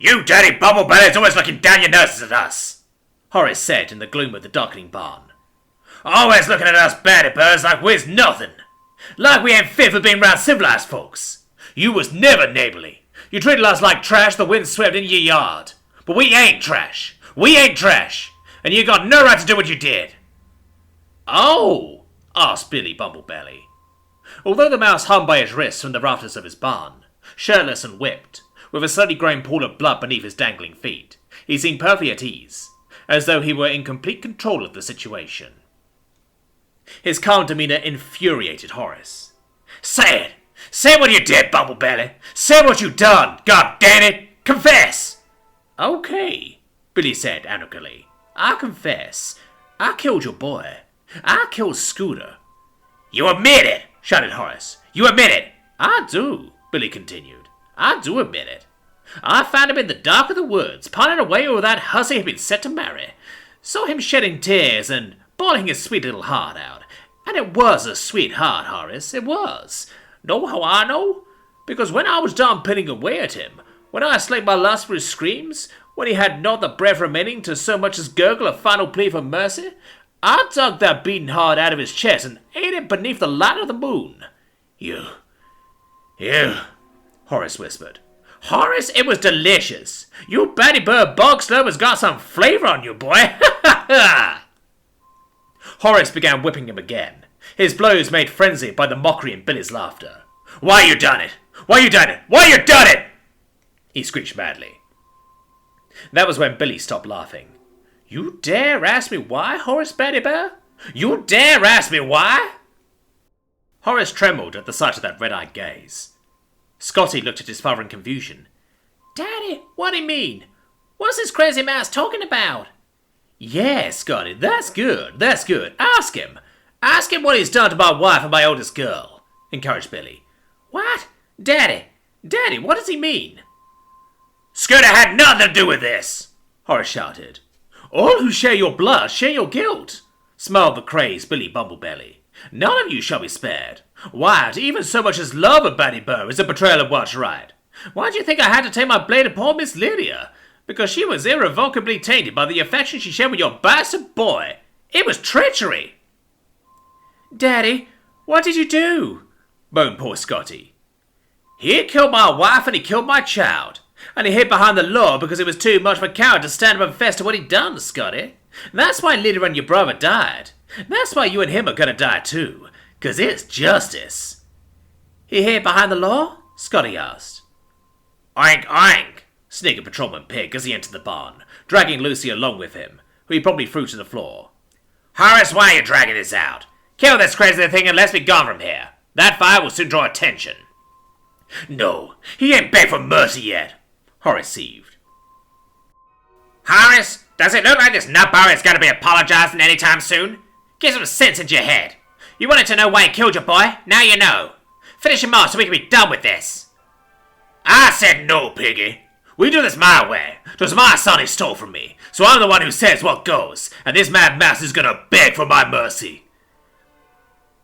You dirty bubble belly's always looking down your noses at us, Horace said in the gloom of the darkening barn. Always looking at us batty birds like we's nothing. Like we ain't fit for being round civilized folks. You was never neighborly. You treated us like trash the wind swept in your yard. But we ain't trash. We ain't trash. And you got no right to do what you did. Oh, asked Billy Bumblebelly. Although the mouse hung by his wrists from the rafters of his barn, shirtless and whipped, with a slowly growing pool of blood beneath his dangling feet, he seemed perfectly at ease, as though he were in complete control of the situation. His calm demeanour infuriated Horace. Say it! Say what you did, Bumblebelly! Say what you done! God damn it! Confess! Okay, Billy said amicably. I confess. I killed your boy. I killed Scooter. You admit it! Shouted Horace. You admit it! I do, Billy continued. I do admit it. I found him in the dark of the woods, pining away over that hussy he'd been set to marry. Saw him shedding tears and bawling his sweet little heart out. And it was a sweet heart, Horace, it was. Know how I know? Because when I was done pinning away at him, when I slaked my lust for his screams, when he had not the breath remaining to so much as gurgle a final plea for mercy, I dug that beating heart out of his chest and ate it beneath the light of the moon. You, Horace whispered. Horace, it was delicious. You batty bird bog slurp has got some flavor on you, boy. Ha ha ha! Horace began whipping him again, his blows made frenzied by the mockery in Billy's laughter. Why you done it? Why you done it? Why you done it? He screeched madly. That was when Billy stopped laughing. You dare ask me why, Horace Batty Bear? You dare ask me why? Horace trembled at the sight of that red-eyed gaze. Scotty looked at his father in confusion. Daddy, what do you mean? What's this crazy mouse talking about? Yeah, Scotty, that's good, that's good. Ask him. Ask him what he's done to my wife and my oldest girl, encouraged Billy. What? Daddy, what does he mean? Scooter had nothing to do with this, Horace shouted. All who share your blood share your guilt, smiled the crazed Billy Bumblebelly. None of you shall be spared. Why, to even so much as love a Batty Burr is a betrayal of what's right. Why do you think I had to take my blade at poor Miss Lydia? Because she was irrevocably tainted by the affection she shared with your bastard boy. It was treachery. Daddy, what did you do? Moaned poor Scotty. He killed my wife and he killed my child. And he hid behind the law because it was too much of a coward to stand up and confess to what he'd done, Scotty. That's why Lydia and your brother died. That's why you and him are gonna die too. 'Cause it's justice. He hid behind the law? Scotty asked. Oink, oink, snickered Patrolman Pig as he entered the barn, dragging Lucy along with him, who he probably threw to the floor. Horace, why are you dragging this out? Kill this crazy thing and let's be gone from here. That fire will soon draw attention. No, he ain't begged for mercy yet, Horace heaved. Horace, does it look like this nutbar is going to be apologizing anytime soon? Get some sense into your head. You wanted to know why he killed your boy? Now you know. Finish him off so we can be done with this. I said no, Piggy. We do this my way. 'Twas my son he stole from me, so I'm the one who says what goes, and this mad mouse is gonna beg for my mercy.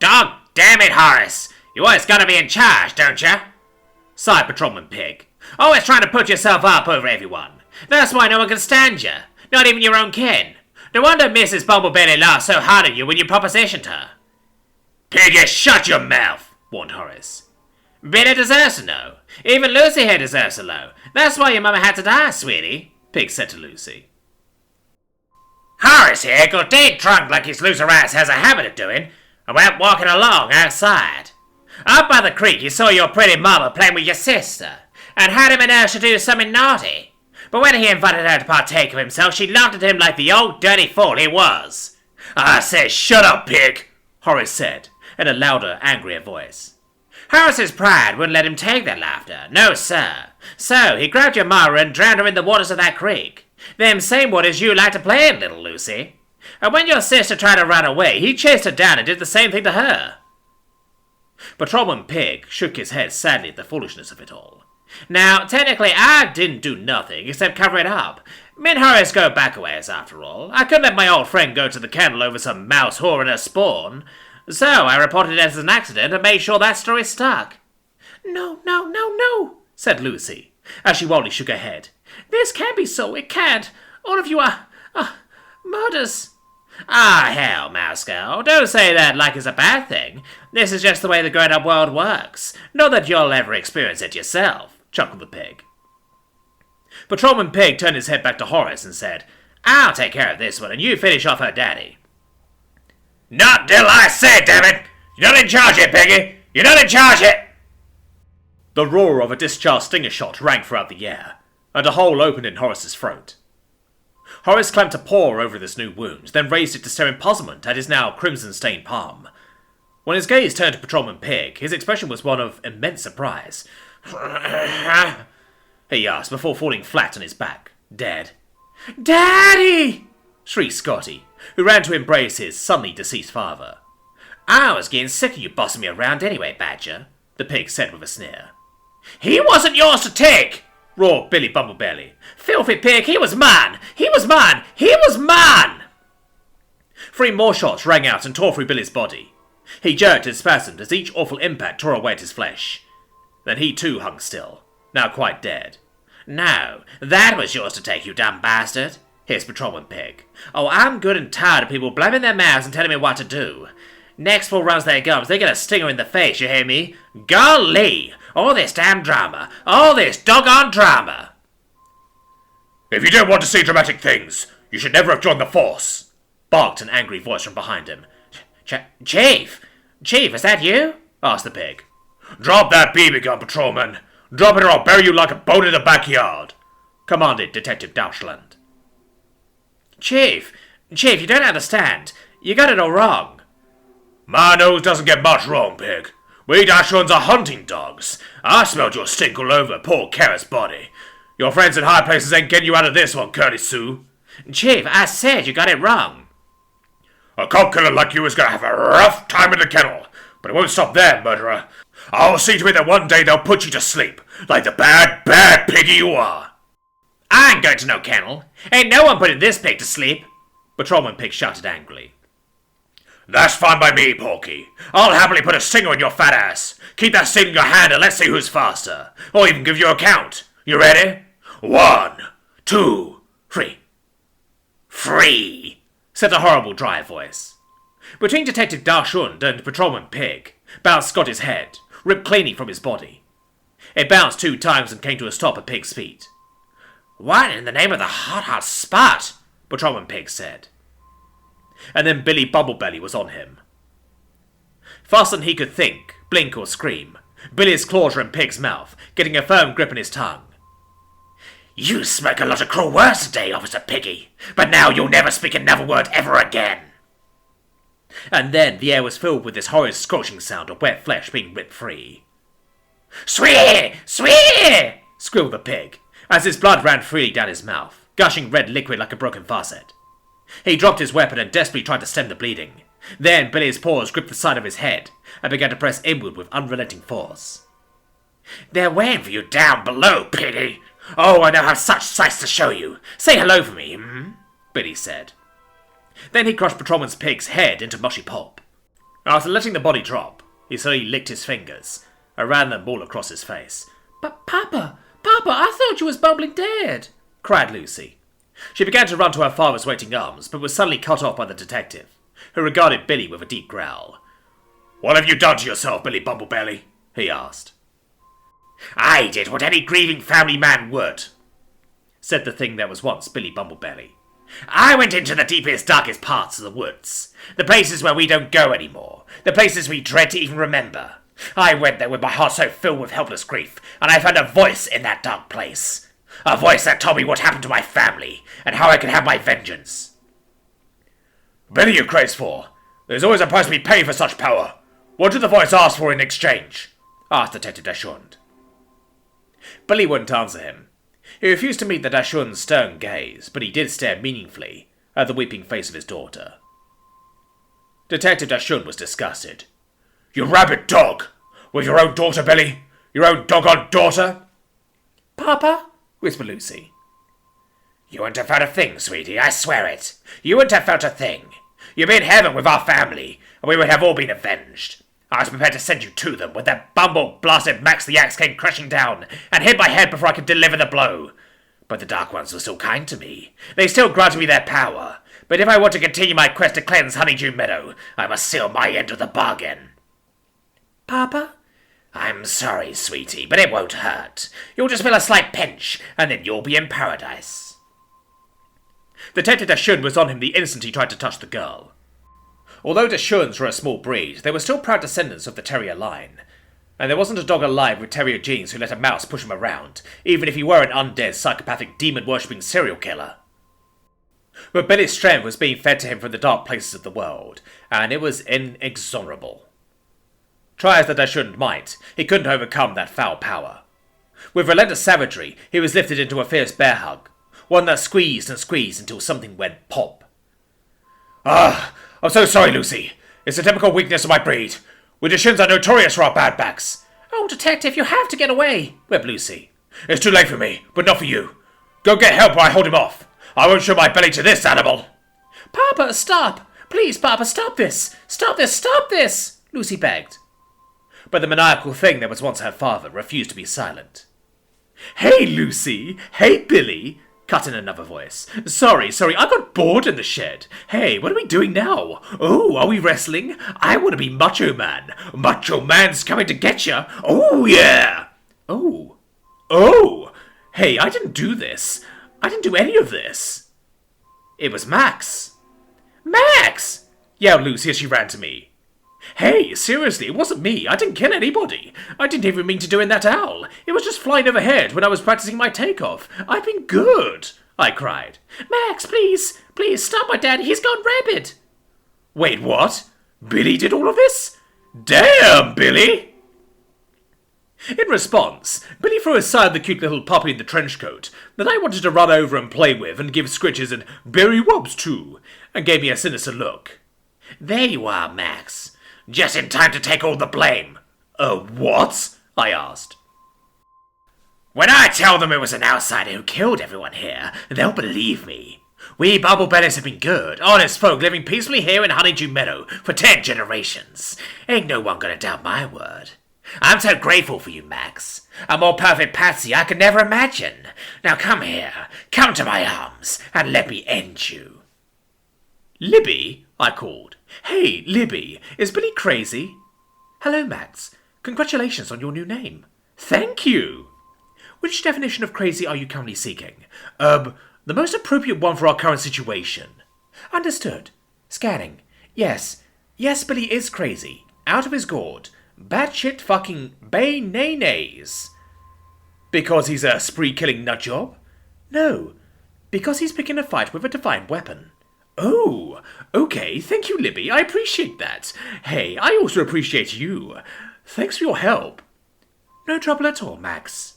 Dog damn it, Horace. You always gotta be in charge, don't ya? Sighed Patrolman Pig. Always trying to put yourself up over everyone. That's why no one can stand you. Not even your own kin. No wonder Mrs. Bumblebelly laughed so hard at you when you propositioned her. Piggy, shut your mouth, warned Horace. Billy deserves to know. Even Lucy here deserves to know. That's why your mama had to die, sweetie, Pig said to Lucy. Horace here got dead drunk like his loser ass has a habit of doing, and went walking along outside. Up by the creek you saw your pretty mama playing with your sister, and had him in urge to do something naughty. But when he invited her to partake of himself, she laughed at him like the old dirty fool he was. I said, shut up, Pig, Horace said, in a louder, angrier voice. Horace's pride wouldn't let him take that laughter. No, sir. So he grabbed your ma and drowned her in the waters of that creek. Them same waters you like to play in, little Lucy. And when your sister tried to run away, he chased her down and did the same thing to her. Patrolman Pig shook his head sadly at the foolishness of it all. Now, technically, I didn't do nothing except cover it up. Me and Horace go back a ways, after all. I couldn't let my old friend go to the kennel over some mouse whore and her spawn. So I reported it as an accident and made sure that story stuck. No, said Lucy, as she wildly shook her head. This can't be so. It can't. All of you are murders. Ah, hell, Moscow. Don't say that like it's a bad thing. This is just the way the grown-up world works. Not that you'll ever experience it yourself, chuckled the pig. Patrolman Pig turned his head back to Horace and said, I'll take care of this one, and you finish off her daddy. Not till I say, damn it! You're not in charge here, Piggy! You're not in charge here! The roar of a discharged stinger shot rang throughout the air, and a hole opened in Horace's throat. Horace clamped a paw over this new wound, then raised it to stare in puzzlement at his now crimson-stained palm. When his gaze turned to Patrolman Pig, his expression was one of immense surprise. He asked, before falling flat on his back, dead. Daddy! Shrieked Scotty, who ran to embrace his suddenly deceased father. I was getting sick of you bossing me around anyway, Badger, the pig said with a sneer. He wasn't yours to take! Roared Billy Bumblebelly. Filthy pig, he was mine! He was mine! He was mine! 3 more shots rang out and tore through Billy's body. He jerked and spasmed as each awful impact tore away at his flesh. Then he too hung still, now quite dead. No, that was yours to take, you dumb bastard, hissed Patrolman Pig. Oh, I'm good and tired of people blabbing their mouths and telling me what to do. Next fool runs their gums, they get a stinger in the face, you hear me? Golly! All this damn drama! All this doggone drama! If you don't want to see dramatic things, you should never have joined the force, barked an angry voice from behind him. Chief! Chief, is that you? Asked the pig. Drop that BB gun, patrolman! Drop it or I'll bury you like a bone in the backyard! Commanded Detective Dashland. Chief, you don't understand. You got it all wrong. My nose doesn't get much wrong, pig. We Dashlands are hunting dogs. I smelled your stink all over poor Kara's body. Your friends in high places ain't getting you out of this one, Curly Sue. Chief, I said you got it wrong. A cop killer like you is gonna have a rough time in the kennel, but it won't stop there, murderer. I'll see to it that one day they'll put you to sleep, like the bad, bad piggy you are. I ain't going to no kennel. Ain't no one putting this pig to sleep, Patrolman Pig shouted angrily. That's fine by me, Porky. I'll happily put a stinger in your fat ass. Keep that stinger in your hand and let's see who's faster. Or even give you a count. You ready? 1, 2, 3. Free, said a horrible dry voice. Between Detective Darshund and Patrolman Pig bounced Scotty's head, ripped cleanly from his body. It bounced 2 times and came to a stop at Pig's feet. What in the name of the hot spot? Patrolman Pig said. And then Billy Bumblebelly was on him. Faster than he could think, blink or scream, Billy's claws were in Pig's mouth, getting a firm grip on his tongue. You spoke a lot of cruel words today, Officer Piggy, but now you'll never speak another word ever again. And then the air was filled with this horrid scorching sound of wet flesh being ripped free. Swear! Swear! Squealed the pig, as his blood ran freely down his mouth, gushing red liquid like a broken faucet. He dropped his weapon and desperately tried to stem the bleeding. Then Billy's paws gripped the side of his head and began to press inward with unrelenting force. They're waiting for you down below, Piggy. Oh, I now have such sights to show you. Say hello for me, Billy said. Then he crushed Patrolman Pig's head into mushy pulp. After letting the body drop, he slowly licked his fingers and ran them all across his face. But Papa, I thought you was bubbling dead, cried Lucy. She began to run to her father's waiting arms, but was suddenly cut off by the detective, who regarded Billy with a deep growl. What have you done to yourself, Billy Bumblebelly? He asked. I did what any grieving family man would, said the thing that was once Billy Bumblebelly. I went into the deepest, darkest parts of the woods, the places where we don't go anymore, the places we dread to even remember. I went there with my heart so filled with helpless grief, and I found a voice in that dark place. A voice that told me what happened to my family, and how I could have my vengeance. Billy, you craze for. There's always a price to be paid for such power. What did the voice ask for in exchange? Asked Detective Dashund. Billy wouldn't answer him. He refused to meet the Dashund's stern gaze, but he did stare meaningfully at the weeping face of his daughter. Detective Dashund was disgusted. You rabid dog! With your own daughter, Billy? Your own doggone daughter? Papa? Whispered Lucy. You wouldn't have felt a thing, sweetie, I swear it. You wouldn't have felt a thing. You'd be in heaven with our family, and we would have all been avenged. I was prepared to send you to them when that bumble-blasted Max the Axe came crashing down and hit my head before I could deliver the blow. But the Dark Ones were still kind to me. They still grant me their power. But if I want to continue my quest to cleanse Honeydew Meadow, I must seal my end of the bargain. Papa? I'm sorry, sweetie, but it won't hurt. You'll just feel a slight pinch, and then you'll be in paradise. Detective Dashun was on him the instant he tried to touch the girl. Although Dashuns were a small breed, they were still proud descendants of the terrier line. And there wasn't a dog alive with terrier genes who let a mouse push him around, even if he were an undead, psychopathic, demon-worshipping serial killer. But Billy's strength was being fed to him from the dark places of the world, and it was inexorable. Try as the Dashund might, he couldn't overcome that foul power. With relentless savagery, he was lifted into a fierce bear hug, one that squeezed and squeezed until something went pop. I'm so sorry, Lucy. It's a typical weakness of my breed. We Dashuns are notorious for our bad backs. Oh, Detective, you have to get away, wept Lucy. It's too late for me, but not for you. Go get help or I hold him off. I won't show my belly to this animal. Papa, stop. Please, Papa, stop this. Stop this, stop this, Lucy begged. But the maniacal thing that was once her father refused to be silent. Hey, Lucy. Hey, Billy, cut in another voice. Sorry, I got bored in the shed. Hey, what are we doing now? Oh, are we wrestling? I want to be Macho Man. Macho Man's coming to get ya. Oh, yeah. Oh. Hey, I didn't do this. I didn't do any of this. It was Max. Max! Yelled Lucy as she ran to me. Hey, seriously, it wasn't me. I didn't kill anybody. I didn't even mean to do in that owl. It was just flying overhead when I was practicing my takeoff. I've been good, I cried. Max, please, stop my dad. He's gone rabid. Wait, what? Billy did all of this? Damn, Billy! In response, Billy threw aside the cute little puppy in the trench coat that I wanted to run over and play with and give scritches and berry wobs too, and gave me a sinister look. There you are, Max. Just in time to take all the blame. What? I asked. When I tell them it was an outsider who killed everyone here, they'll believe me. We Bumblebellies have been good, honest folk living peacefully here in Honeydew Meadow for 10 generations. Ain't no one gonna doubt my word. I'm so grateful for you, Max. A more perfect patsy I could never imagine. Now come here, come to my arms, and let me end you. Libby? I called. Hey, Libby, is Billy crazy? Hello, Max. Congratulations on your new name. Thank you. Which definition of crazy are you currently seeking? The most appropriate one for our current situation. Understood. Scanning. Yes, Billy is crazy. Out of his gourd. Batshit fucking bay-nay-nays. Because he's a spree-killing nutjob? No, because he's picking a fight with a divine weapon. Oh, okay, thank you, Libby, I appreciate that. Hey, I also appreciate you. Thanks for your help. No trouble at all, Max.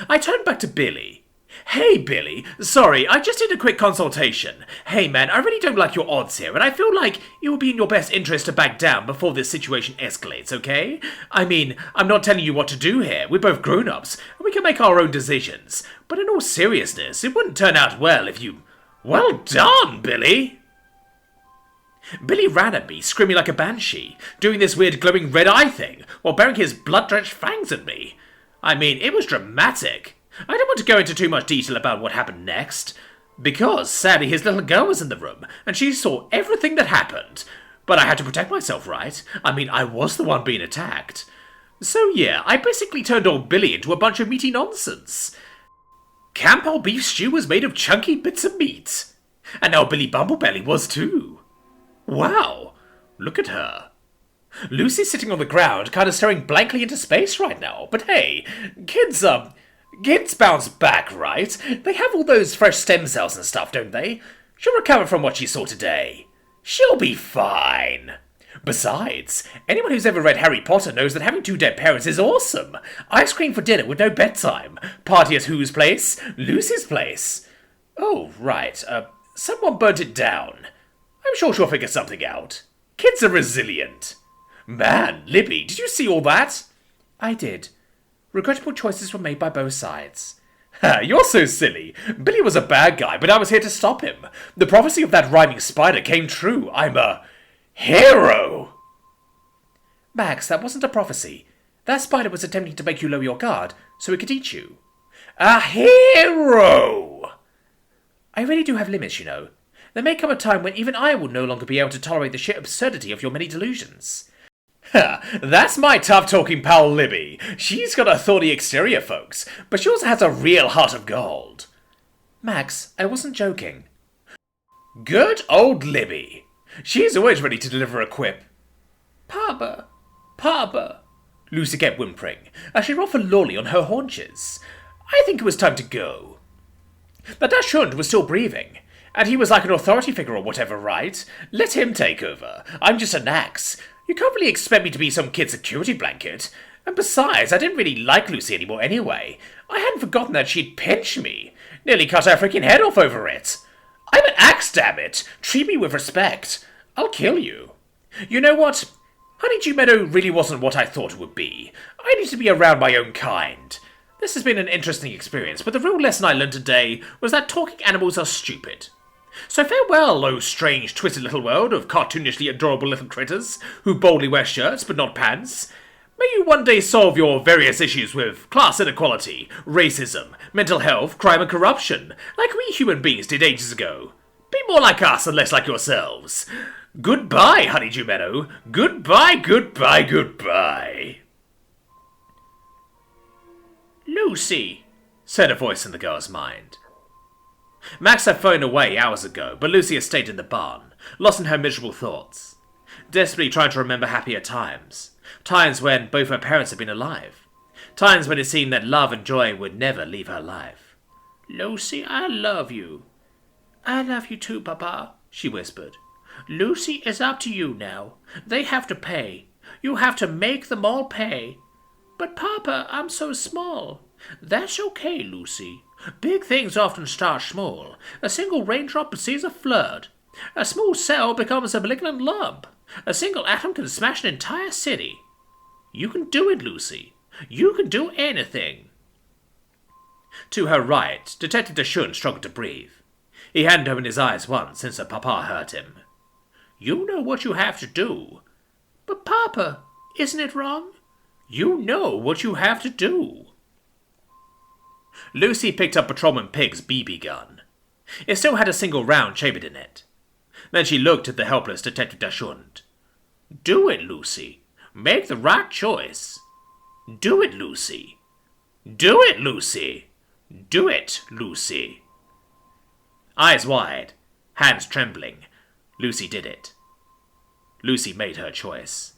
I turned back to Billy. Hey, Billy, sorry, I just did a quick consultation. Hey, man, I really don't like your odds here, and I feel like it would be in your best interest to back down before this situation escalates, okay? I mean, I'm not telling you what to do here. We're both grown-ups, and we can make our own decisions. But in all seriousness, it wouldn't turn out well if you... Well done, Billy! Billy ran at me, screaming like a banshee, doing this weird glowing red eye thing, while baring his blood-drenched fangs at me. I mean, it was dramatic. I don't want to go into too much detail about what happened next, because, sadly, his little girl was in the room, and she saw everything that happened. But I had to protect myself, right? I mean, I was the one being attacked. So yeah, I basically turned old Billy into a bunch of meaty nonsense. Campbell beef stew was made of chunky bits of meat. And now Billy Bumblebelly was too. Wow, look at her. Lucy's sitting on the ground, kind of staring blankly into space right now. But hey, kids bounce back, right? They have all those fresh stem cells and stuff, don't they? She'll recover from what she saw today. She'll be fine. Besides, anyone who's ever read Harry Potter knows that having 2 dead parents is awesome. Ice cream for dinner with no bedtime. Party at whose place? Lucy's place. Oh, right. Someone burnt it down. I'm sure she'll figure something out. Kids are resilient. Man, Libby, did you see all that? I did. Regrettable choices were made by both sides. Ha, you're so silly. Billy was a bad guy, but I was here to stop him. The prophecy of that rhyming spider came true. I'm a hero. Max, that wasn't a prophecy. That spider was attempting to make you lower your guard so it could eat you. A hero! I really do have limits, you know. There may come a time when even I will no longer be able to tolerate the sheer absurdity of your many delusions. Ha! That's my tough-talking pal Libby. She's got a thorny exterior, folks, but she also has a real heart of gold. Max, I wasn't joking. Good old Libby. She's always ready to deliver a quip. Papa, Papa, Lucy kept whimpering, as she rocked forlornly on her haunches. I think it was time to go. The Dachshund was still breathing, and he was like an authority figure or whatever, right? Let him take over. I'm just an axe. You can't really expect me to be some kid's security blanket. And besides, I didn't really like Lucy anymore anyway. I hadn't forgotten that she'd pinch me. Nearly cut her freaking head off over it. I'm an axe, damn it. Treat me with respect. I'll kill you. You know what? Honeydew Meadow really wasn't what I thought it would be. I need to be around my own kind. This has been an interesting experience, but the real lesson I learned today was that talking animals are stupid. So farewell, oh strange, twisted little world of cartoonishly adorable little critters who boldly wear shirts but not pants. May you one day solve your various issues with class inequality, racism, mental health, crime and corruption, like we human beings did ages ago. Be more like us and less like yourselves. Goodbye, Honeydew Meadow. Goodbye, goodbye, goodbye. Lucy, said a voice in the girl's mind. Max had phoned away hours ago, but Lucy had stayed in the barn, lost in her miserable thoughts, desperately trying to remember happier times. Times when both her parents had been alive. Times when it seemed that love and joy would never leave her life. Lucy, I love you. I love you too, Papa, she whispered. Lucy, it's up to you now. They have to pay. You have to make them all pay. But Papa, I'm so small. That's okay, Lucy. Big things often start small. A single raindrop sees a flood. A small cell becomes a malignant lump. A single atom can smash an entire city. You can do it, Lucy. You can do anything. To her right, Detective Dachshund struggled to breathe. He hadn't opened his eyes once since her papa hurt him. You know what you have to do. But Papa, isn't it wrong? You know what you have to do. Lucy picked up Patrolman Pig's BB gun. It still had a single round chambered in it. Then she looked at the helpless Detective Dachshund. Do it, Lucy. Make the right choice. Do it, Lucy. Do it, Lucy. Do it, Lucy. Eyes wide, hands trembling, Lucy did it. Lucy made her choice.